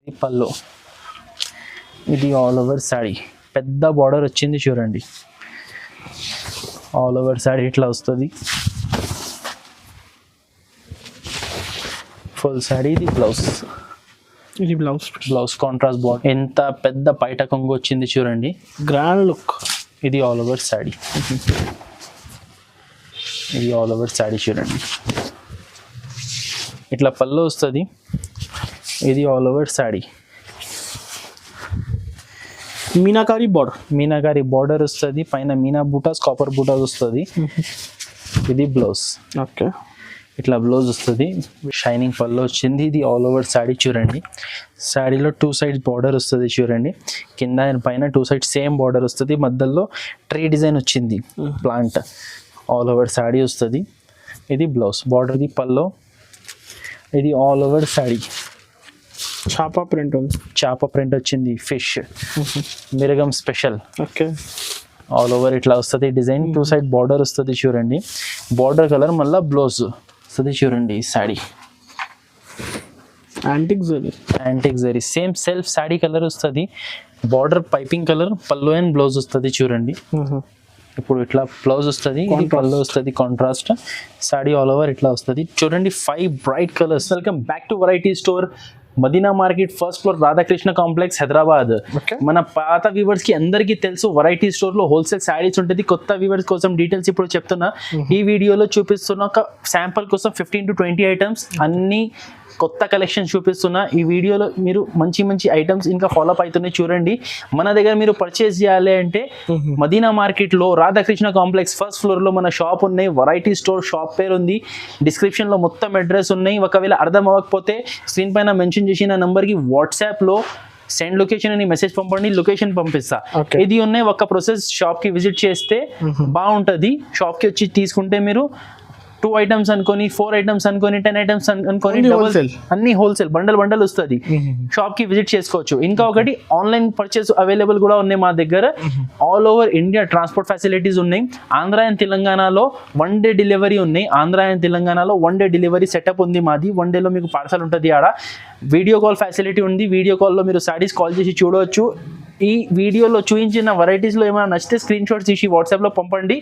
ఈ పళ్ళు, ఇది ఆల్ ఓవర్ శారీ, పెద్ద బార్డర్ వచ్చింది చూడండి. ఆల్ ఓవర్ శారీ ఇట్లా వస్తుంది. ఫుల్ శారీ. ఇది బ్లౌజ్, ఇది బ్లౌజ్ కాంట్రాస్ట్ బార్డర్. ఎంత పెద్ద పైట కొంగు వచ్చింది చూడండి, గ్రాండ్ లుక్. ఇది ఆల్ ఓవర్ శారీ, ఇది ఆల్ ఓవర్ శారీ చూడండి. ఇట్లా పళ్ళు వస్తుంది. ఇది all over sari, meenakari border వస్తుంది. పైన మీనా బూటాస్, కాపర్ బూటాస్ వస్తుంది. ఇది బ్లౌజ్. ఓకే, ఇట్లా బ్లౌజ్ వస్తుంది. షైనింగ్ పళ్ళు వచ్చింది. ఇది ఆల్ ఓవర్ శారీ చూడండి. శారీలో 2 sides బార్డర్ వస్తుంది చూడండి. కింద అండ్ పైన 2 sides సేమ్ బార్డర్ వస్తుంది. మధ్యలో ట్రీ డిజైన్ వచ్చింది, ప్లాంట్. ఆల్ ఓవర్ శారీ వస్తుంది. ఇది బ్లౌజ్. బార్డర్, ఇది పళ్ళు. ఇది ఆల్ ఓవర్ శారీ. చాపా ప్రింట్ ఉంది, చాప ప్రింట్ వచ్చింది. ఫిష్ మిరగం స్పెషల్. ఓకే, ఆల్ ఓవర్ ఇట్లా వస్తుంది డిజైన్. 2 side బార్డర్ వస్తుంది చూడండి. బార్డర్ కలర్ మళ్ళీ బ్లౌజ్ వస్తుంది చూడండి. Sari antique zari, same self sari colour వస్తుంది. బార్డర్ పైపింగ్ కలర్, పళ్ళు అండ్ బ్లౌజ్ వస్తుంది చూడండి. ఇప్పుడు ఇట్లా బ్లౌజ్ వస్తుంది, పళ్ళు వస్తుంది కాంట్రాస్ట్. శారీ ఆల్ ఓవర్ ఇట్లా వస్తుంది చూడండి. 5 bright కలర్స్. Welcome back to variety store, Madina market, first floor, Radhakrishna complex, Hyderabad. మన పాత వ్యూవర్స్ కి అందరికీ తెలుసు, వెరైటీ స్టోర్ లో హోల్సేల్ శారీస్ ఉంటుంది. కొత్త వ్యూవర్స్ కోసం డీటెయిల్స్ ఇప్పుడు చెప్తున్నా. ఈ వీడియోలో చూపిస్తున్న ఒక శాంపుల్ కోసం 15 to 20 ఐటమ్స్, అన్ని కొత్త కలెక్షన్ చూపిస్తున్నా. ఈ వీడియోలో మీరు మంచి మంచి ఐటమ్స్ ఇంకా ఫాలోఅప్ అవుతున్నాయి చూడండి. మన దగ్గర మీరు పర్చేస్ చేయాలి అంటే మదీనా మార్కెట్ లో రాధాకృష్ణ కాంప్లెక్స్ ఫస్ట్ ఫ్లోర్ లో మన షాప్ ఉన్నాయి. వెరైటీ స్టోర్ షాప్ పేరు ఉంది, డిస్క్రిప్షన్ లో మొత్తం అడ్రస్ ఉన్నాయి. ఒకవేళ అర్థం అవ్వకపోతే స్క్రీన్ పైన మెన్షన్ చేసిన నంబర్ కి వాట్సాప్ లో సెండ్ లొకేషన్ అని మెసేజ్ పంపండి, లొకేషన్ పంపిస్తా. ఇది ఉన్నాయి ఒక ప్రాసెస్. షాప్ కి విజిట్ చేస్తే బాగుంటది. షాప్ కి వచ్చి తీసుకుంటే మీరు 2 items అనుకొని, 4 items అనుకొని, 10 items అనుకొని, అన్ని హోల్సేల్ బండల్ వస్తుంది. షాప్ కి విజిట్ చేసుకోవచ్చు. ఇంకా ఒకటి, ఆన్లైన్ పర్చేస్ అవైలబుల్ కూడా ఉన్నాయి మా దగ్గర. All over India transport facilities ఉన్నాయి. ఆంధ్ర అండ్ తెలంగాణలో 1 day డెలివరీ ఉన్నాయి. ఆంధ్ర అండ్ తెలంగాణలో 1 day డెలివరీ సెటప్ ఉంది మాది. 1 day లో మీకు పార్సల్ ఉంటుంది. ఆడ వీడియో కాల్ ఫెసిలిటీ ఉంది. వీడియో కాల్లో మీరు సారీస్ కాల్ చేసి చూడవచ్చు. ఈ వీడియోలో చూపించిన వెరైటీస్లో ఏమైనా నచ్చితే స్క్రీన్ షాట్స్ తీసి వాట్సాప్లో పంపండి,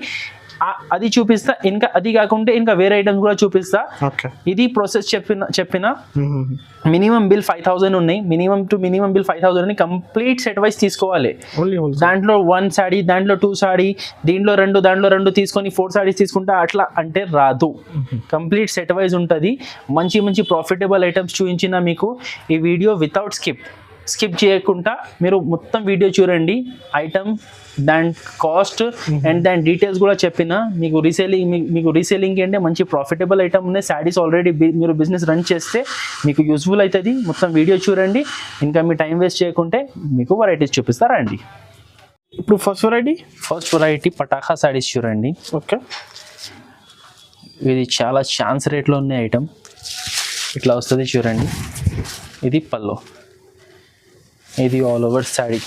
అది చూపిస్తా. ఇంకా అది కాకుంటే ఇంకా వేరే ఐటమ్స్ కూడా చూపిస్తా. ఇది ప్రాసెస్ చెప్పిన మినిమం బిల్ 5,000 ఉన్నాయి. మినిమం బిల్ 5,000 అని కంప్లీట్ సెట్ వైజ్ తీసుకోవాలి. దాంట్లో 1 సారీ, దాంట్లో 2 సారీ, దీంట్లో 2, దాంట్లో 2 తీసుకొని 4 సారీస్ తీసుకుంటే అట్లా అంటే రాదు. కంప్లీట్ సెట్ వైజ్ ఉంటుంది. మంచి మంచి ప్రాఫిటబుల్ ఐటమ్స్ చూపించిన మీకు ఈ వీడియో వితౌట్ స్కిప్ చేయకుండా మీరు మొత్తం వీడియో చూడండి. ఐటమ్, దాని కాస్ట్ అండ్ దాని డీటెయిల్స్ కూడా చెప్పిన. మీకు రీసేలింగ్ అంటే మంచి ప్రాఫిటబుల్ ఐటమ్ ఉన్నాయి. శారీస్ ఆల్రెడీ మీరు బిజినెస్ రన్ చేస్తే మీకు యూస్ఫుల్ అవుతుంది. మొత్తం వీడియో చూడండి. ఇంకా మీ టైం వేస్ట్ చేయకుంటే మీకు వెరైటీస్ చూపిస్తారా అండి. ఇప్పుడు ఫస్ట్ వెరైటీ పటాఖా శారీస్ చూడండి. ఓకే, ఇది చాలా ఛాన్స్ రేట్లో ఉన్న ఐటమ్. ఇట్లా వస్తుంది చూడండి. ఇది పల్లో, ఇది ఆల్ ఓవర్ శారీ.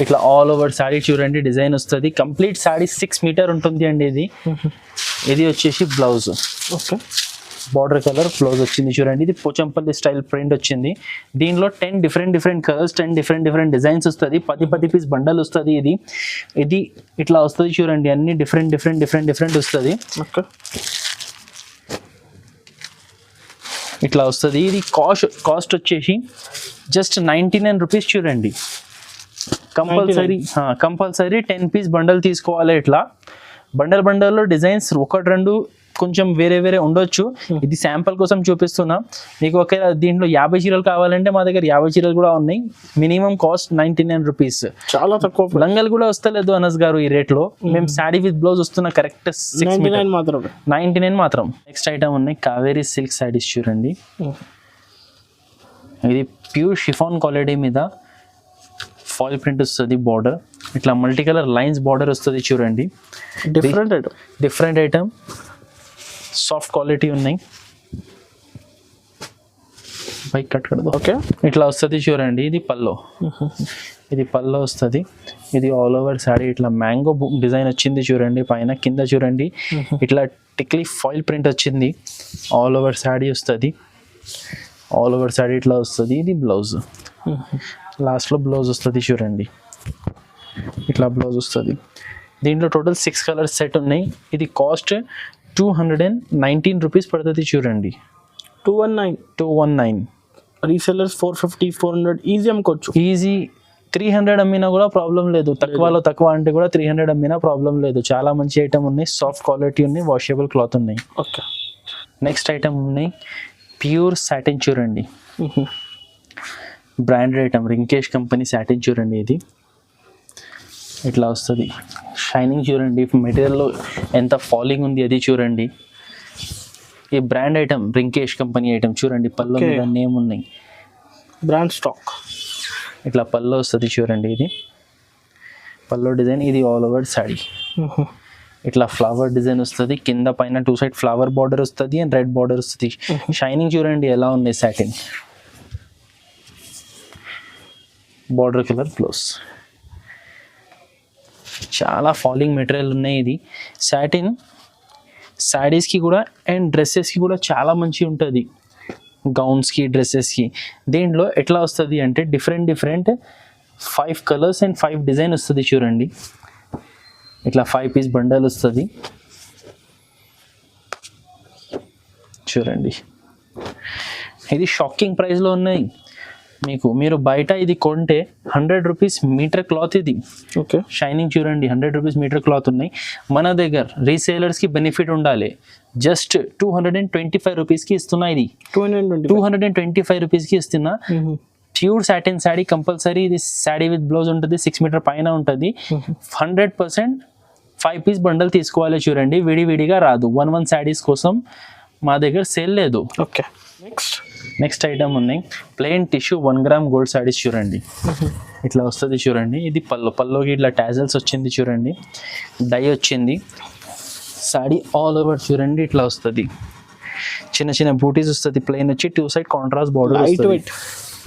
ఇట్లా ఆల్ ఓవర్ శారీ చూడండి. డిజైన్ వస్తుంది. కంప్లీట్ శారీ 6 meter ఉంటుంది అండి. ఇది వచ్చేసి blouse. Okay, border colour blouse వచ్చింది చూడండి. ఇది పోచంపల్లి స్టైల్ ప్రింట్ వచ్చింది. దీనిలో 10 different కలర్స్, 10 different డిజైన్స్ వస్తుంది. 10 పీస్ బండల్ వస్తుంది. ఇది ఇట్లా వస్తుంది చూడండి. అన్ని డిఫరెంట్ వస్తుంది. ఓకే, ఇట్లా వస్తుంది. ఇది కాస్ట్ వచ్చేసి జస్ట్ 99 rupees చూడండి. కంపల్సరీ 10 piece బండల్ తీసుకోవాలి. ఇట్లా బండల్లో డిజైన్స్ 1-2 కొంచెం వేరే ఉండొచ్చు. ఇది శాంపుల్ కోసం చూపిస్తున్నా మీకు. ఒక దీంట్లో 50 చీరలు కావాలంటే మా దగ్గర 50 చీరలు కూడా ఉన్నాయి. Minimum cost 99 rupees. చాలా తక్కువ. లంగల్ కూడా వస్తలేదు అనస్ గారు ఈ రేట్లో. మేము శారీ విత్ బ్లౌజ్ వస్తున్నా కరెక్ట్ 99 మాత్రం. నెక్స్ట్ ఐటమ్ ఉన్నాయి కావేరీ సిల్క్ శారీస్ చూడండి. ఇది ప్యూర్ షిఫాన్ క్వాలిటీ మీద ఫాయిల్ ప్రింట్ వస్తుంది. బార్డర్ ఇట్లా మల్టీ కలర్ లైన్స్ బార్డర్ వస్తుంది చూడండి. డిఫరెంట్ ఐటమ్, సాఫ్ట్ క్వాలిటీ ఉన్నాయి. బైక్ కట్ కడదు. ఓకే, ఇట్లా వస్తుంది చూడండి. ఇది పల్లో వస్తుంది. ఇది ఆల్ ఓవర్ శారీ ఇట్లా మ్యాంగో డిజైన్ వచ్చింది చూడండి. పైన కింద చూడండి ఇట్లా టిక్లీ ఫాయిల్ ప్రింట్ వచ్చింది. ఆల్ ఓవర్ శారీ వస్తుంది. ఆల్ ఓవర్ సాడీ ఇట్లా వస్తుంది. ఇది బ్లౌజ్, లాస్ట్లో బ్లౌజ్ వస్తుంది చూడండి. ఇట్లా బ్లౌజ్ వస్తుంది. దీంట్లో టోటల్ 6 కలర్స్ సెట్ ఉన్నాయి. ఇది కాస్ట్ 219 రూపీస్ పడుతుంది చూడండి. 219. రీసెల్లర్స్ 450, 400 ఈజీ అమ్ముకోవచ్చు. ఈజీ 300 అమ్మినా కూడా ప్రాబ్లం లేదు. తక్కువలో తక్కువ అంటే కూడా 300 అమ్మినా ప్రాబ్లం లేదు. చాలా మంచి ఐటమ్ ఉన్నాయి, సాఫ్ట్ క్వాలిటీ ఉన్నాయి, వాషబుల్ క్లాత్ ఉన్నాయి. ఓకే. నెక్స్ట్ ఐటమ్ ఉన్నాయి ప్యూర్ సాటిన్ చూడండి. బ్రాండెడ్ ఐటమ్ రింకేష్ కంపెనీ సాటిన్ చూడండి. ఇది ఇట్లా వస్తుంది. షైనింగ్ చూడండి, మెటీరియల్లో ఎంత ఫాలింగ్ ఉంది అది చూడండి. ఈ బ్రాండ్ ఐటమ్ రింకేష్ కంపెనీ ఐటమ్ చూడండి. పళ్ళు మీద నేమ్ ఉన్నాయి, బ్రాండ్ స్టాక్. ఇట్లా పళ్ళు వస్తుంది చూడండి. ఇది పళ్ళు డిజైన్. ఇది ఆల్ ఓవర్ సాడీ ఇట్లా ఫ్లవర్ డిజైన్ వస్తుంది. కింద పైన 2 సైడ్ ఫ్లవర్ బార్డర్ వస్తుంది అండ్ రెడ్ బార్డర్ వస్తుంది. షైనింగ్ చూడండి ఎలా ఉంది. Satin border colour blouse. చాలా ఫాలింగ్ మెటీరియల్ ఉన్నాయి. ఇది సాటిన్ శారీస్కి కూడా అండ్ డ్రెస్సెస్కి కూడా చాలా మంచి ఉంటుంది. గౌన్స్కి, డ్రెస్సెస్కి. దీంట్లో ఎట్లా వస్తుంది అంటే డిఫరెంట్ 5 కలర్స్ అండ్ 5 డిజైన్ వస్తుంది చూడండి. ఇట్లా 5 పీస్ బండల్ వస్తుంది చూడండి. ఇది షాకింగ్ ప్రైస్లో ఉన్నాయి మీకు. మీరు బయట ఇది కొంటే 100 రూపీస్ మీటర్ క్లాత్. ఇది ఓకే. షైనింగ్ చూడండి, 100 రూపీస్ మీటర్ క్లాత్ ఉన్నాయి. మన దగ్గర రీసేలర్స్కి బెనిఫిట్ ఉండాలి. జస్ట్ 225 రూపీస్కి ఇస్తున్నా. ఇది 225 రూపీస్కి ఇస్తున్నా. Pure satin sari compulsory. ఇది శాడీ విత్ బ్లౌజ్ ఉంటుంది, 6 మీటర్ పైన ఉంటుంది. 100% 5 పీస్ బండల్ తీసుకోవాలి చూడండి. విడివిడిగా రాదు. 1 శాడీస్ కోసం మా దగ్గర సేల్ లేదు. ఓకే. నెక్స్ట్ ఐటమ్ ఉన్నాయి plain tissue 1 gram gold saris చూడండి. ఇట్లా వస్తుంది చూడండి. ఇది పల్లోకి ఇట్లా టాజల్స్ వచ్చింది చూడండి. డై వచ్చింది. శాడీ ఆల్ ఓవర్ చూడండి ఇట్లా వస్తుంది. చిన్న బూటీస్ వస్తుంది. ప్లెయిన్ వచ్చి 2 side contrast border.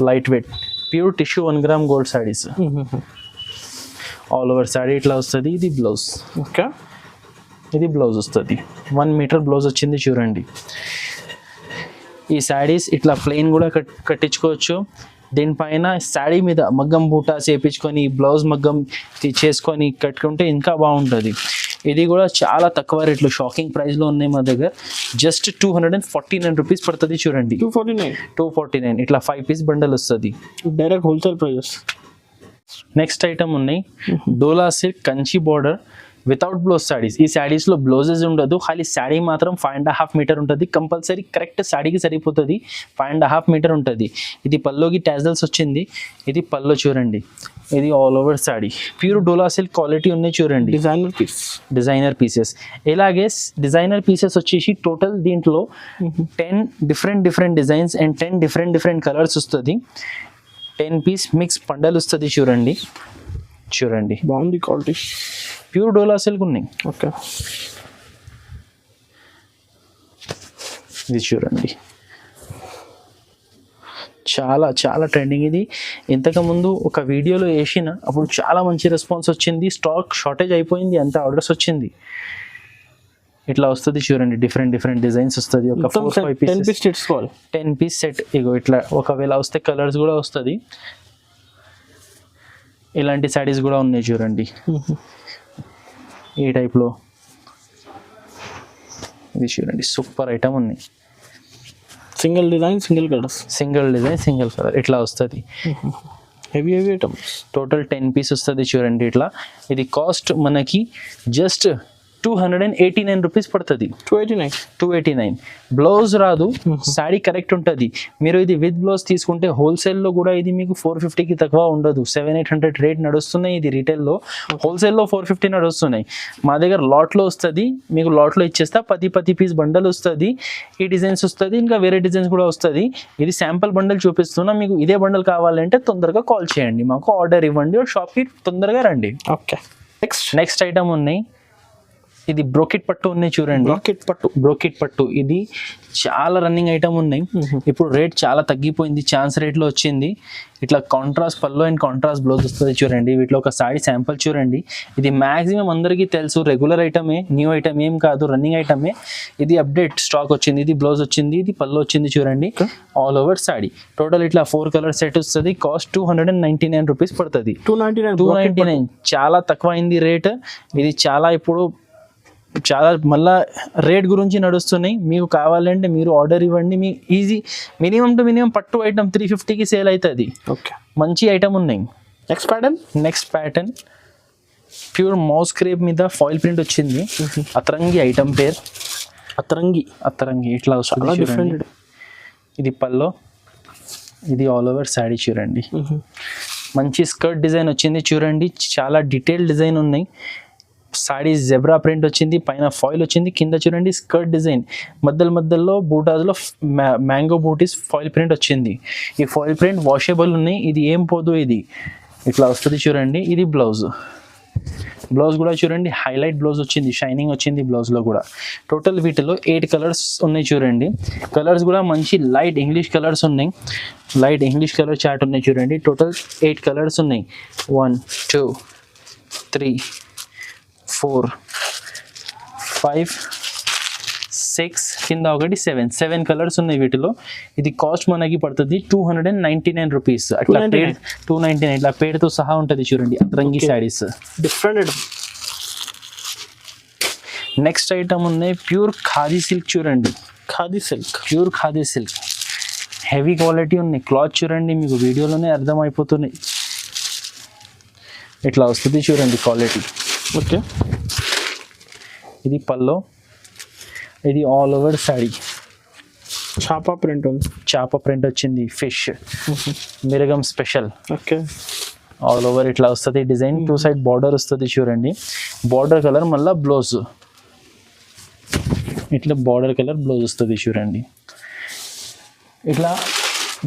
Light weight pure tissue 1 gram gold saris all over sari ఇట్లా వస్తుంది. ఇది బ్లౌజ్. ఓకే. ఇది బ్లౌజ్ వస్తుంది. 1 మీటర్ బ్లౌజ్ వచ్చింది చూడండి. ఈ శారీస్ ఇట్లా ప్లెయిన్ కూడా కట్టించుకోవచ్చు. దీనిపైన శారీ మీద మగ్గం బూటా చేపించుకొని బ్లౌజ్ మగ్గం చేసుకొని కట్టుకుంటే ఇంకా బాగుంటుంది. ఇది కూడా చాలా తక్కువ రేట్లు షాకింగ్ ప్రైస్లో ఉన్నాయి మా దగ్గర. జస్ట్ 249 రూపీస్ పడుతుంది చూడండి. 249 ఇట్లా 5 పీస్ బండల్ వస్తుంది. Direct wholesale prices. Next item ఉన్నాయి డోలా silk Kanchi border without blouse saris. ఈ శారీస్లో బ్లౌజెస్ ఉండదు, ఖాళీ శారీ మాత్రం 5.5 మీటర్ ఉంటుంది. కంపల్సరీ కరెక్ట్ శారీకి సరిపోతుంది. 5.5 మీటర్ ఉంటుంది. ఇది పల్లోకి టాజల్స్ వచ్చింది. ఇది పల్లో చూడండి. ఇది ఆల్ ఓవర్ శారీ ప్యూర్ డోలా సిల్క్ క్వాలిటీ ఉన్నాయి చూడండి. Designer pieces. ఇలాగే డిజైనర్ పీసెస్ వచ్చేసి టోటల్ దీంట్లో 10 different designs and 10 different colours వస్తుంది. 10 పీస్ మిక్స్ పండల్ వస్తుంది చూడండి. బాగుంది క్వాలిటీ. ప్యూర్ డోలా సిల్క్ ఉన్నాయి. ఓకే. ఇది చూడండి చాలా ట్రెండింగ్. ఇది ఇంతకుముందు ఒక వీడియోలో వేసిన అప్పుడు చాలా మంచి రెస్పాన్స్ వచ్చింది. స్టాక్ షార్టేజ్ అయిపోయింది, అంత ఆర్డర్స్ వచ్చింది. ఇట్లా వస్తుంది చూడండి. డిఫరెంట్ డిజైన్స్ వస్తుంది. ఒక 4-5 పీసెస్ 10 పీస్ సెట్. ఇగో ఇట్లా ఒకవేళ వస్తే కలర్స్ కూడా వస్తుంది. ఇలాంటి శారీస్ కూడా ఉన్నాయి చూడండి. ఈ టైప్లో ఇది చూడండి. సూపర్ ఐటమ్ ఉంది. సింగిల్ డిజైన్ సింగిల్ కలర్ ఇట్లా వస్తుంది. Heavy items. టోటల్ 10 పీస్ వస్తుంది చూడండి. ఇట్లా ఇది కాస్ట్ మనకి జస్ట్ 289 రూపీస్ పడుతుంది. 289. బ్లౌజ్ రాదు, శారీ కరెక్ట్ ఉంటుంది. మీరు ఇది విత్ బ్లౌజ్ తీసుకుంటే హోల్సేల్లో కూడా ఇది మీకు 450కి తక్కువ ఉండదు. 700-800 రేట్ నడుస్తున్నాయి. ఇది రీటైల్లో. హోల్సేల్లో 450 నడుస్తున్నాయి. మా దగ్గర లాట్లో వస్తుంది. మీకు లాట్లో ఇచ్చేస్తా 10 పీస్ బండల్ వస్తుంది. ఈ డిజైన్స్ వస్తుంది, ఇంకా వేరే డిజైన్స్ కూడా వస్తుంది. ఇది శాంపుల్ బండల్ చూపిస్తున్నా. మీకు ఇదే బండల్ కావాలంటే తొందరగా కాల్ చేయండి, మాకు ఆర్డర్ ఇవ్వండి, షాప్కి తొందరగా రండి. ఓకే. నెక్స్ట్ ఐటమ్ ఉన్నాయి ఇది బ్రోకెట్ పట్టు ఉన్నాయి చూడండి, బ్రోకెట్ పట్టు ఇది చాలా రన్నింగ్ ఐటమ్ ఉన్నాయి. ఇప్పుడు రేట్ చాలా తగ్గిపోయింది, ఛాన్స్ రేట్ లో వచ్చింది. ఇట్లా contrast pallu and contrast blouse వస్తుంది చూడండి. వీటిలో ఒక సారీ శాంపుల్ చూడండి. ఇది మాక్సిమం అందరికీ తెలుసు, రెగ్యులర్ ఐటమే, న్యూ ఐటమ్ ఏం కాదు, రన్నింగ్ ఐటమే. ఇది అప్డేట్ స్టాక్ వచ్చింది. ఇది బ్లౌజ్ వచ్చింది, ఇది పల్లో వచ్చింది చూడండి. ఆల్ ఓవర్ సారీ టోటల్ ఇట్లా 4 కలర్ సెట్ వస్తుంది. కాస్ట్ 299 రూపీస్ పడుతుంది. 299 చాలా తక్కువ అయింది రేట్. ఇది చాలా ఇప్పుడు చాలా మళ్ళా రేట్ గురించి నడుస్తున్నాయి. మీకు కావాలంటే మీరు ఆర్డర్ ఇవ్వండి. మీ ఈజీ మినిమం టు మినిమం పట్టు ఐటమ్ 350కి సేల్ అవుతుంది. ఓకే, మంచి ఐటమ్ ఉన్నాయి. Next pattern pure moss crepe మీద ఫాయిల్ ప్రింట్ వచ్చింది. అతరంగి ఐటమ్ పేరు అతరంగి ఇట్లా వస్తుంది చూడండి. ఇది పల్లో, ఇది ఆల్ ఓవర్ శారీ చూడండి. మంచి స్కర్ట్ డిజైన్ వచ్చింది చూడండి. చాలా డీటెయిల్ డిజైన్ ఉన్నాయి. సారీ జెబ్రా ప్రింట్ వచ్చింది, పైన ఫాయిల్ వచ్చింది, కింద చూడండి స్కర్ట్ డిజైన్, మధ్యలో బూటాస్లో మ్యాంగో బూటీస్ ఫాయిల్ ప్రింట్ వచ్చింది. ఈ ఫాయిల్ ప్రింట్ వాషబుల్ ఉన్నాయి, ఇది ఏం పోదు. ఇది ఇట్లా వస్తుంది చూడండి. ఇది బ్లౌజ్ కూడా చూడండి, హైలైట్ బ్లౌజ్ వచ్చింది, షైనింగ్ వచ్చింది బ్లౌజ్లో కూడా. టోటల్ వీటిలో 8 కలర్స్ ఉన్నాయి చూడండి. కలర్స్ కూడా మంచి లైట్ ఇంగ్లీష్ కలర్స్ ఉన్నాయి. లైట్ ఇంగ్లీష్ కలర్ చార్ట్ ఉన్నాయి చూడండి. టోటల్ 8 కలర్స్ ఉన్నాయి. 1 2 3 4 5 6 కింద ఒకటి 7 కలర్స్ ఉన్నాయి వీటిలో. ఇది కాస్ట్ మనకి పడుతుంది 299 రూపీస్. అట్లా 299 ఇట్లా పేరుతో సహా ఉంటుంది చూడండి. Atrangi saris different. Next item ఉన్నాయి ప్యూర్ ఖాదీ సిల్క్ చూడండి. Pure khadi silk heavy quality ఉన్నాయి. క్లాత్ చూడండి, మీకు వీడియోలోనే అర్థమైపోతున్నాయి. ఇట్లా వస్తుంది చూడండి క్వాలిటీ. ఓకే, ఇది పల్లో, ఇది ఆల్ ఓవర్ శారీ చాపా ప్రింట్ వచ్చింది. ఫిష్ మిరగం స్పెషల్. ఓకే, ఆల్ ఓవర్ ఇట్లా వస్తుంది డిజైన్. 2 సైడ్ బార్డర్ వస్తుంది చూడండి. బార్డర్ కలర్ మళ్ళీ బ్లౌజ్ ఇట్లా బార్డర్ కలర్ బ్లౌజ్ వస్తుంది చూడండి. ఇట్లా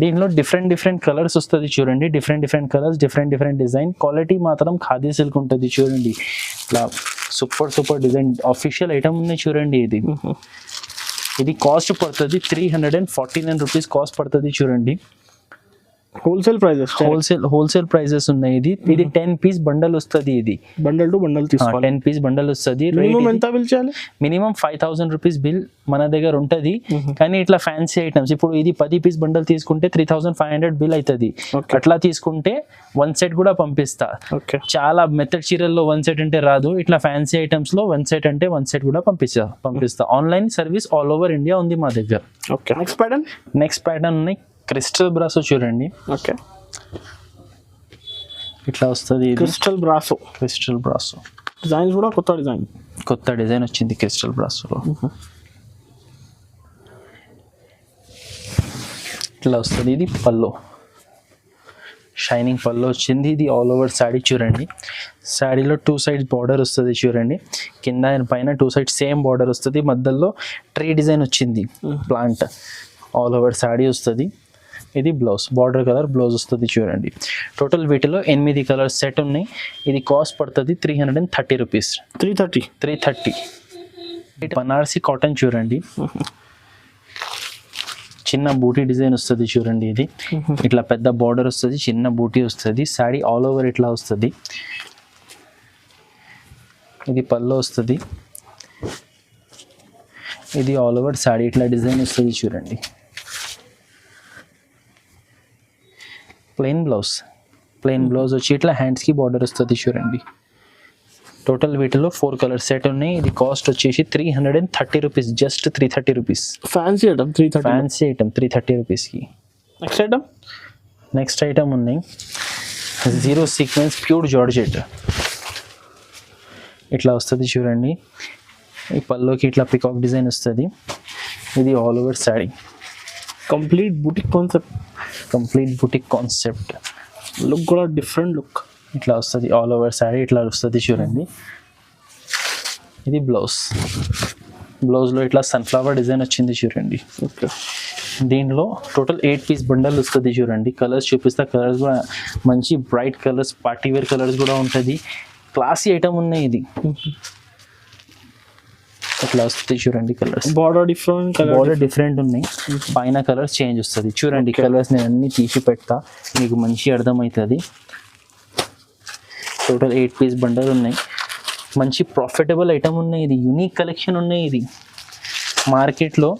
దీనిలో డిఫరెంట్ కలర్స్ వస్తుంది చూడండి. Different colours, different design. Quality మాత్రం ఖాదీ సిల్క్ ఉంటుంది చూడండి. ఇట్లా సూపర్ డిజైన్ ఆఫీషియల్ ఐటమ్ ఉన్నాయి చూడండి. ఇది కాస్ట్ పడుతుంది 349 రూపీస్ కాస్ట్ పడుతుంది చూడండి. హోల్సేల్ ప్రైజెస్ ఉన్నాయి. ఇది 10 పీస్ బండల్ వస్తుంది. ఇది bundle to bundle 10 piece bundle వస్తుంది. మినిమం 5000 రూపీస్ బిల్ మన దగ్గర ఉంటుంది. కానీ ఇట్లా ఫ్యాన్సీ ఐటమ్స్ ఇప్పుడు ఇది 10 పీస్ బండల్ తీసుకుంటే 3500 బిల్ అవుతుంది. అట్లా తీసుకుంటే 1 సెట్ కూడా పంపిస్తా. చాలా మెత్తడ్ చీరల్లో 1 సెట్ అంటే రాదు. ఇట్లా ఫ్యాన్సీ ఐటమ్స్ లో 1 సెట్ అంటే 1 సెట్ కూడా పంపిస్తా. Online service all over India ఉంది మా దగ్గర. నెక్స్ట్ ప్యాటర్న్ ఉన్నాయి క్రిస్టల్ బ్రాసో చూడండి. ఓకే, ఇట్లా వస్తుంది క్రిస్టల్ బ్రాసో డిజైన్స్ కూడా కొత్త డిజైన్ వచ్చింది క్రిస్టల్ బ్రాసోలో. ఇట్లా వస్తుంది. ఇది పల్లో, షైనింగ్ పల్లో వచ్చింది. ఇది ఆల్ ఓవర్ శారీ చూడండి. శారీలో 2 సైడ్స్ బార్డర్ వస్తుంది చూడండి. కింద పైన 2 సైడ్స్ సేమ్ బార్డర్ వస్తుంది. మధ్యలో ట్రీ డిజైన్ వచ్చింది, ప్లాంట్. ఆల్ ఓవర్ శారీ వస్తుంది. ఇది బ్లౌజ్, బార్డర్ కలర్ బ్లౌజ్ వస్తుంది చూడండి. టోటల్ వీటిలో 8 కలర్ సెట్ ఉన్నాయి. ఇది కాస్ట్ పడుతుంది 330 రూపీస్. 330. బనారసి కాటన్ చూడండి. చిన్న బూటీ డిజైన్ వస్తుంది చూడండి. ఇది ఇట్లా పెద్ద బార్డర్ వస్తుంది, చిన్న బూటీ వస్తుంది. శారీ ఆల్ ఓవర్ ఇట్లా వస్తుంది. ఇది పల్లో వస్తుంది. ఇది ఆల్ ఓవర్ శారీ ఇట్లా డిజైన్ వస్తుంది చూడండి. ప్లెయిన్ బ్లౌజ్ వచ్చి ఇట్లా హ్యాండ్స్కి బార్డర్ వస్తుంది చూడండి. టోటల్ వీటిలో 4 కలర్ సెట్ ఉన్నాయి. ఇది కాస్ట్ వచ్చేసి 330 rupees. Just 330 rupees. Fancy item 330 రూపీస్కి. నెక్స్ట్ ఐటమ్ ఉన్నాయి జీరో సీక్వెన్స్ ప్యూర్ జార్జెట్. ఇట్లా వస్తుంది చూడండి. ఈ పల్లోకి ఇట్లా పికాక్ డిజైన్ వస్తుంది. ఇది all over sari. Complete boutique concept. Look కూడా డిఫరెంట్ లుక్. ఇట్లా వస్తుంది ఆల్ ఓవర్ శారీ ఇట్లా వస్తుంది చూడండి. ఇది బ్లౌజ్లో ఇట్లా సన్ఫ్లవర్ డిజైన్ వచ్చింది చూడండి. ఓకే, దీనిలో టోటల్ 8 పీస్ బండల్ వస్తుంది చూడండి. కలర్స్ చూపిస్తా. కలర్స్ కూడా మంచి bright colours, party wear colours కూడా ఉంటుంది. క్లాసీ ఐటమ్ ఉన్నాయి. ఇది ఇట్లా వస్తుంది చూడండి colours. Border different colour. Border different ఉన్నాయి, పైన కలర్స్ చేంజ్ వస్తుంది చూడండి. కలర్స్ నేను అన్ని తీసి పెడతా, మీకు మంచి అర్థమవుతుంది. టోటల్ 8 పీస్ బండల్ ఉన్నాయి. మంచి ప్రాఫిటబుల్ ఐటమ్ ఉన్నాయి. ఇది యూనిక్ కలెక్షన్ ఉన్నాయి. ఇది మార్కెట్లో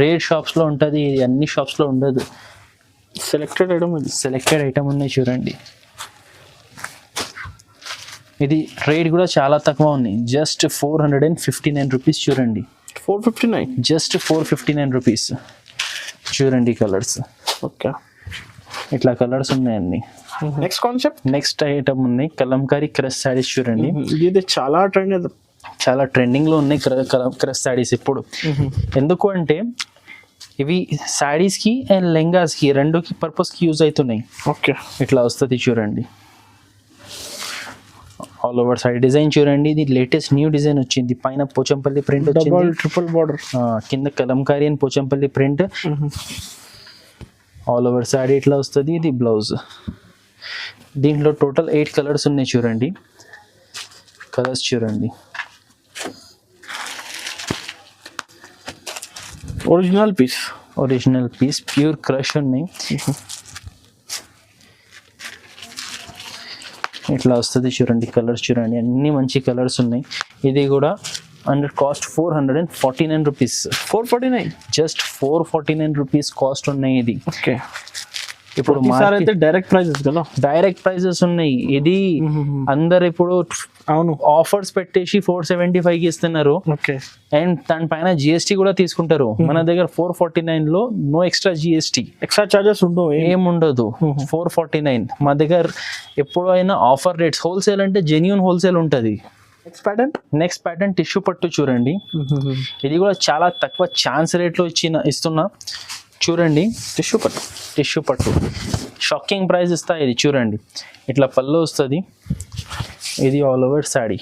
రేర్ షాప్స్లో ఉంటుంది, ఇది అన్ని షాప్స్లో ఉండదు. సెలెక్టెడ్ ఐటమ్ ఇది. సెలెక్టెడ్ ఐటమ్ ఉన్నాయి చూడండి. ఇది రేట్ కూడా చాలా తక్కువ ఉంది, జస్ట్ 459 రూపీస్ చూడండి. 459, జస్ట్ 459 రూపీస్ చూడండి కలర్స్. ఓకే, ఇట్లా కలర్స్ ఉన్నాయండి. నెక్స్ట్ కాన్సెప్ట్, నెక్స్ట్ ఐటమ్ ఉన్నాయి కలంకారీ క్రష్ శారీస్ చూడండి. ఇది చాలా ట్రెండ్, చాలా ట్రెండింగ్లో ఉన్నాయి క్రష్ శారీస్ ఇప్పుడు. ఎందుకు అంటే ఇవి శారీస్కి అండ్ లెంగాస్కి రెండుకి పర్పస్కి యూజ్ అవుతున్నాయి. ఓకే, ఇట్లా వస్తుంది చూడండి. ఆల్ ఓవర్ సైడ్ డిజైన్ చూడండి. ఇది లేటెస్ట్ న్యూ డిజైన్ వచ్చింది. పైన పోచంపల్లి ప్రింట్ డబల్ వచ్చింది, ట్రిపుల్ బార్డర్, కింద Kalamkari and Pochampally print. All over saree ఇట్లా వస్తుంది. ఇది బ్లౌజ్. దీంట్లో టోటల్ 8 కలర్స్ ఉన్నాయి చూడండి. కలర్స్ చూడండి. Original piece, original piece pure crush ఉన్నాయి. ఇట్లా వస్తుంది చూడండి. కలర్స్ చూడండి, అన్ని మంచి కలర్స్ ఉన్నాయి. ఇది కూడా under cost 449 rupees. 449, just 449 rupees cost ఉన్నాయి ఇది. ఓకే, ఇప్పుడు అయితే డైరెక్ట్ ప్రైజెస్ కదా, డైరెక్ట్ ప్రైజెస్ ఉన్నాయి. ఇది అందరు ఇప్పుడు అవును ఆఫర్స్ పెట్టేసి 475కి ఇస్తున్నారు. ఓకే, అండ్ దానిపైన జిఎస్టీ కూడా తీసుకుంటారు. మన దగ్గర 449 లో no extra GST, extra charges ఉండవు, ఏముండదు. 449 మా దగ్గర ఎప్పుడైనా ఆఫర్ రేట్స్. హోల్సేల్ అంటే జెన్యూన్ హోల్సేల్ ఉంటుంది. నెక్స్ట్ ప్యాటర్న్ టిష్యూ పట్టు చూడండి. ఇది కూడా చాలా తక్కువ ఛాన్స్ రేట్లో ఇస్తున్నా చూడండి. టిష్యూ పట్టు షాకింగ్ ప్రైస్ ఇస్తా. ఇది చూడండి, ఇట్లా పళ్ళు వస్తుంది. ఇది all over sari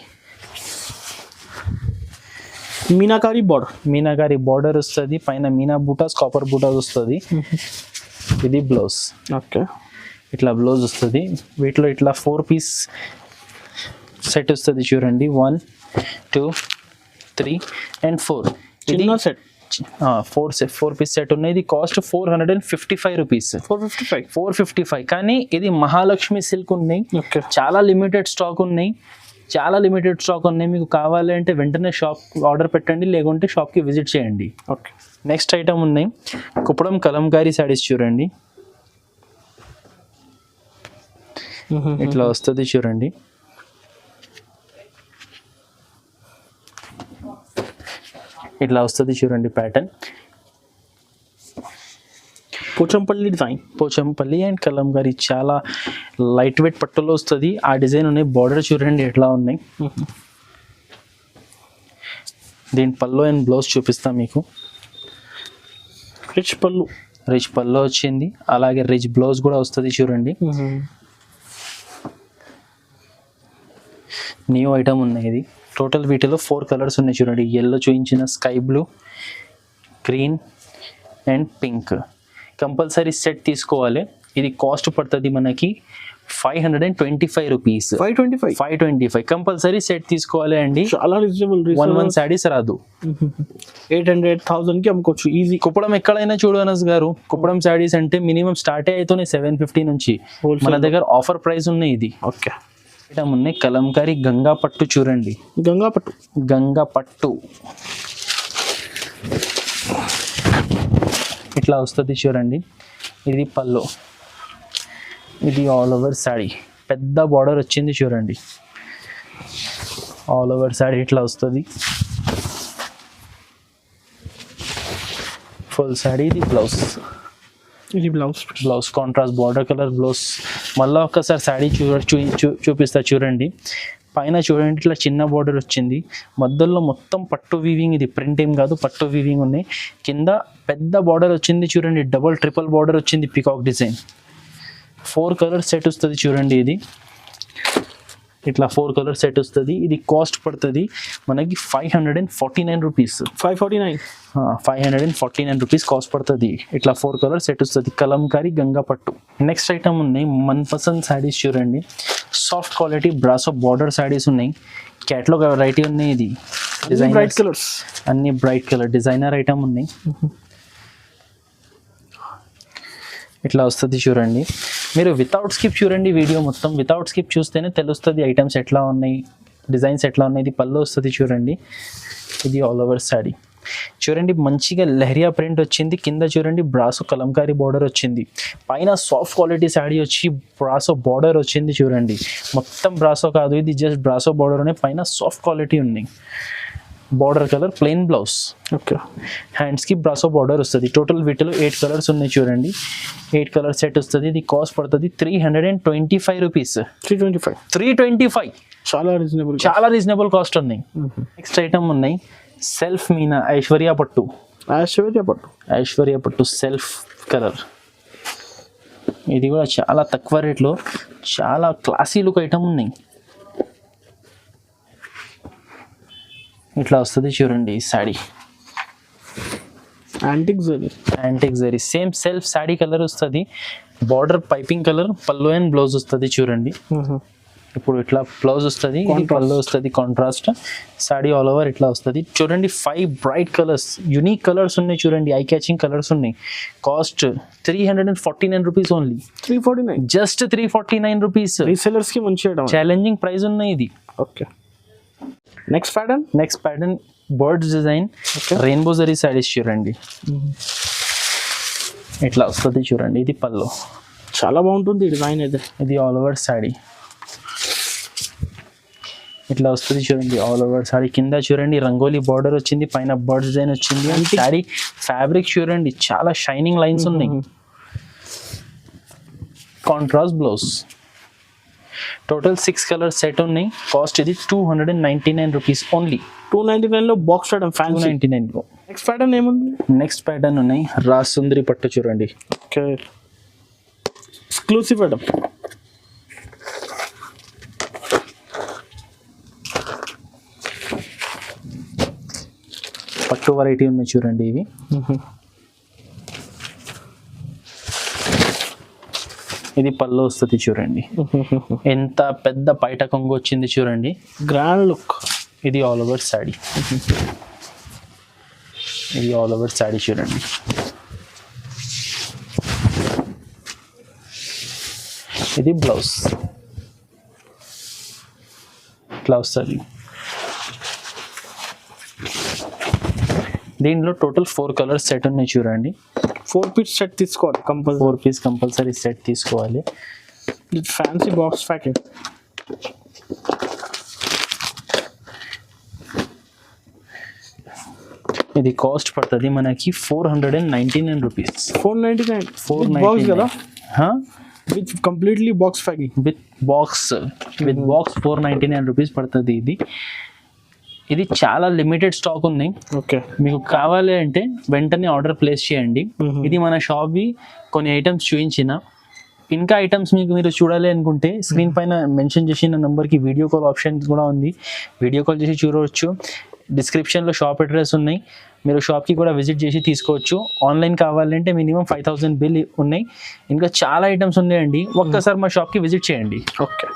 meenakari border వస్తుంది. పైన మీనా బూటాస్, కాపర్ బూటాస్ వస్తుంది. ఇది బ్లౌజ్. ఓకే, ఇట్లా బ్లౌజ్ వస్తుంది. వీటిలో ఇట్లా 4 పీస్ సెట్ వస్తుంది చూడండి. 1 2 3 and 4. ఇది సెట్ 4 పీస్ సెట్ ఉన్నాయి. ఇది కాస్ట్ 455 రూపీస్. 455. కానీ ఇది మహాలక్ష్మి సిల్క్ ఉన్నాయి. చాలా లిమిటెడ్ స్టాక్ ఉన్నాయి. మీకు కావాలి అంటే వెంటనే షాప్ ఆర్డర్ పెట్టండి, లేకుంటే షాప్కి విజిట్ చేయండి. ఓకే, నెక్స్ట్ ఐటమ్ ఉన్నాయి కుప్పడం కలంకారీ శారీస్ చూడండి. ఇట్లా వస్తుంది చూడండి. ఇట్లా వస్తుంది చూడండి ప్యాటర్న్. పోచంపల్లి అండ్ కలంకారీ చాలా లైట్ వెయిట్ పట్టులో వస్తుంది. ఆ డిజైన్ ఉన్నాయి. బార్డర్ చూడండి ఎట్లా ఉన్నాయి. దీని పళ్ళు అండ్ బ్లౌజ్ చూపిస్తాం మీకు. రిచ్ పళ్ళు వచ్చింది, అలాగే రిచ్ బ్లౌజ్ కూడా వస్తుంది చూడండి. న్యూ ఐటమ్ ఉన్నాయి. ఇది టోటల్ వీటిలో 4 కలర్స్ ఉన్నాయి చూడండి. ఎల్లో చూపించిన, sky blue, green and pink. Compulsory set తీసుకోవాలి. ఇది కాస్ట్ పడుతుంది మనకి 525 రూపీస్. 525 కంపల్సరీ సెట్ తీసుకోవాలి అండి. చాలా రీజనబుల్. 1 శారీస్ రాదు. 800,000కి అమ్ముకోవచ్చు ఈజీ. కుప్పడం ఎక్కడైనా చూడు అనస్ గారు, కుప్పడం శారీస్ అంటే మినిమం స్టార్ట్ అవుతున్నాయి 750 నుంచి. మన దగ్గర ఆఫర్ ప్రైస్ ఉన్నాయి. ఇది ఓకే, ఐటమ్ ఉన్నాయి. కలంకారీ గంగా పట్టు చూడండి. గంగా పట్టు ఇట్లా వస్తుంది చూడండి. ఇది పళ్ళు. ఇది ఆల్ ఓవర్ శారీ పెద్ద బార్డర్ వచ్చింది చూడండి. ఆల్ ఓవర్ శారీ ఇట్లా వస్తుంది. ఫుల్ శారీ. ఇది blouse contrast border colour blouse. మళ్ళీ ఒకసారి శారీ చూపిస్తా చూడండి. పైన చూడండి ఇట్లా చిన్న బార్డర్ వచ్చింది. మధ్యలో మొత్తం పట్టు వీవింగ్. ఇది ప్రింట్ ఏం కాదు, పట్టు వీవింగ్ ఉన్నాయి. కింద పెద్ద బార్డర్ వచ్చింది చూడండి. డబల్ ట్రిపుల్ బార్డర్ వచ్చింది. Peacock design. 4 కలర్ సెట్ వస్తుంది చూడండి. ఇది ఇట్లా 4 కలర్ సెట్ వస్తుంది. ఇది కాస్ట్ పడుతుంది మనకి 549 రూపీస్. 549 రూపీస్ కాస్ట్ పడుతుంది. ఇట్లా 4 కలర్ సెట్ వస్తుంది. కలంకారీ గంగా పట్టు. నెక్స్ట్ ఐటమ్ ఉన్నాయి మన్పసంద్ శారీస్ చూడండి. Soft quality brasso border saris ఉన్నాయి. క్యాట్లాగ్ వెరైటీ ఉన్నాయి. ఇది డిజైన్ బ్రైట్ కలర్స్, అన్ని బ్రైట్ కలర్ డిజైనర్ ఐటమ్ ఉన్నాయి. ఇట్లా వస్తుంది చూడండి. మీరు వితౌట్ స్కిప్ చూడండి వీడియో మొత్తం. వితౌట్ స్కిప్ చూస్తేనే తెలుస్తుంది ఐటమ్స్ ఎట్లా ఉన్నాయి, డిజైన్స్ ఎట్లా ఉన్నాయి. ఇది పళ్ళు వస్తుంది చూడండి. ఇది ఆల్ ఓవర్ శారీ చూడండి. మంచిగా లెహరియా ప్రింట్ వచ్చింది. కింద చూడండి బ్రాసో కలంకారీ బార్డర్ వచ్చింది. పైన సాఫ్ట్ క్వాలిటీ శారీ వచ్చి బ్రాసో బార్డర్ వచ్చింది చూడండి. మొత్తం బ్రాసో కాదు, ఇది జస్ట్ బ్రాసో బార్డర్ ఉన్నాయి. పైన సాఫ్ట్ క్వాలిటీ ఉన్నాయి. Border colour plain blouse. Okay, హ్యాండ్స్కి బ్రాసో బార్డర్ వస్తుంది. టోటల్ వీటిలో 8 కలర్స్ ఉన్నాయి చూడండి. 8 కలర్ సెట్ వస్తుంది. ఇది కాస్ట్ పడుతుంది 325 రూపీస్. 325, 325 చాలా రీజనబుల్, చాలా రీజనబుల్ కాస్ట్ ఉన్నాయి. నెక్స్ట్ ఐటమ్ ఉన్నాయి సెల్ఫ్ మీనా ఐశ్వర్య పట్టు. ఐశ్వర్య పట్టు సెల్ఫ్ కలర్. ఇది కూడా చాలా తక్కువ రేట్లో చాలా క్లాసీ లుక్ ఐటమ్ ఉన్నాయి. ఇట్లా వస్తుంది చూడండి ఈ sari. Antique zari same self sari colour వస్తుంది. బార్డర్ పైపింగ్ కలర్, పళ్ళు అండ్ బ్లౌజ్ వస్తుంది చూడండి. ఇప్పుడు ఇట్లా బ్లౌజ్ వస్తుంది, పళ్ళు వస్తుంది కాంట్రాస్ట్. శారీ ఆల్ ఓవర్ ఇట్లా వస్తుంది చూడండి. 5 బ్రైట్ కలర్స్, యూనిక్ కలర్స్ ఉన్నాయి చూడండి. ఐ క్యాచింగ్ కలర్స్ ఉన్నాయి. Cost 349 rupees only. 349, just 349 rupees. Resellers కి మంచి ఐటమ్. ఛాలెంజింగ్ ప్రైస్ ఉన్నాయి ఇది. Okay, next pattern birds design rainbow zari saris చూడండి. ఇట్లా వస్తుంది చూడండి. ఇది పళ్ళు, చాలా బాగుంటుంది డిజైన్ అయితే. ఇది ఆల్ ఓవర్ శారీ ఇట్లా వస్తుంది చూడండి. ఆల్ ఓవర్ శారీ కింద చూడండి రంగోలీ బార్డర్ వచ్చింది, పైన బర్డ్స్ డిజైన్ వచ్చింది. అండ్ శారీ ఫ్యాబ్రిక్ చూడండి చాలా షైనింగ్ లైన్స్ ఉన్నాయి. Contrast blouse. Total 6 colour set ఉన్నాయి. కాస్ట్ ఇది 299 రూపీస్ ఓన్లీ. 299 లో బాక్స్ ఐటమ్ ఫ్యాన్సీ. 299 లో. నెక్స్ట్ ప్యాటర్న్ ఏముంది? నెక్స్ట్ ప్యాటర్న్ ఉన్నాయి రాసుందరి పట్టు చూడండి. Okay, exclusive item. పట్టు వెరైటీ ఉన్నాయి చూడండి. ఇవి ఇది పళ్ళు వస్తుంది చూడండి. ఎంత పెద్ద పైట కొంగు వచ్చింది చూడండి. Grand look. ఇది ఆల్ ఓవర్ శారీ. ఇది ఆల్ ఓవర్ శారీ చూడండి. ఇది బ్లౌజ్ ఇట్లా వస్తుంది. దీంట్లో టోటల్ 4 కలర్స్ సెట్ ఉన్నాయి చూడండి. 4 పీస్ సెట్ తీసుకోవాలి కంపల్సరీ. 4 పీస్ కంపల్సరీ సెట్ తీసుకోవాలి. Fancy box packing. ఇది కాస్ట్ పడుతుంది మనకి 499 రూపీస్. 499 బాక్స్ కదా, with completely box packing. With box 499 rupees పడుతుంది. ఇది చాలా లిమిటెడ్ స్టాక్ ఉంది. ఓకే, మీకు కావాలి అంటే వెంటనే ఆర్డర్ ప్లేస్ చేయండి. ఇది మన షాప్వి కొన్ని ఐటమ్స్ చూపించిన. ఇంకా ఐటమ్స్ మీరు చూడాలి అనుకుంటే స్క్రీన్ పైన మెన్షన్ చేసిన నెంబర్కి వీడియో కాల్ ఆప్షన్ కూడా ఉంది. వీడియో కాల్ చేసి చూడవచ్చు. డిస్క్రిప్షన్లో షాప్ అడ్రస్ ఉన్నాయి. మీరు షాప్కి కూడా విజిట్ చేసి తీసుకోవచ్చు. ఆన్లైన్ కావాలంటే మినిమం 5000 బిల్ ఉన్నాయి. ఇంకా చాలా ఐటమ్స్ ఉన్నాయండి. ఒక్కసారి మా షాప్కి విజిట్ చేయండి. ఓకే.